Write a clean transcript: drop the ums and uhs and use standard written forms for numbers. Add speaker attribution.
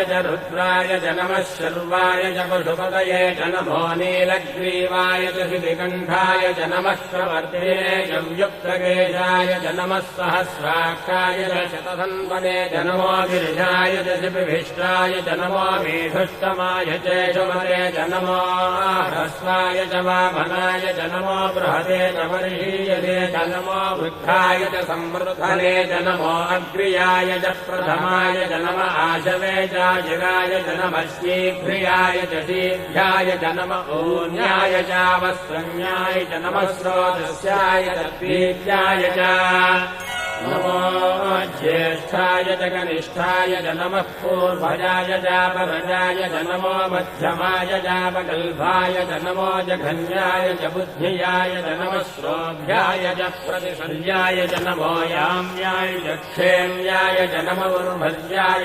Speaker 1: च रुद्राय च नमः शर्वाय च पशुपतये च नमो नीलग्रीवाय च शितिकण्ठाय च नमः प्रवर्ते च युक्तकेशाय च नमः सहस्राक्षाय च शतधन्वने च नमो गिरिजाय च शिपिभिष्टाय च नमो मेधुष्टमाय च शुभते च नमो ह्रस्वाय च वामनाय च नमो बृहते च वर्षीयते च नमो वृद्धाय च संवृद्धने च नमो अग्र्याय च प्रथमाय च नम आशवे च जिराय च नमः शीघ्रियाय च शीघ्राय च नम ऊन्याय च वस्त्रन्याय च नमः स्रोतस्याय च दीर्घाय च नमो ज्येष्ठाय च कनिष्ठाय च नमः पूर्वजाय च परजाय च नमो मध्यमाय च वकल्भाय च नमो जघन्याय च बुद्धियाय च नमः श्रोभ्याय च प्रतिशल्याय च नमो याम्याय च क्षेम्याय च नमो उर्भज्याय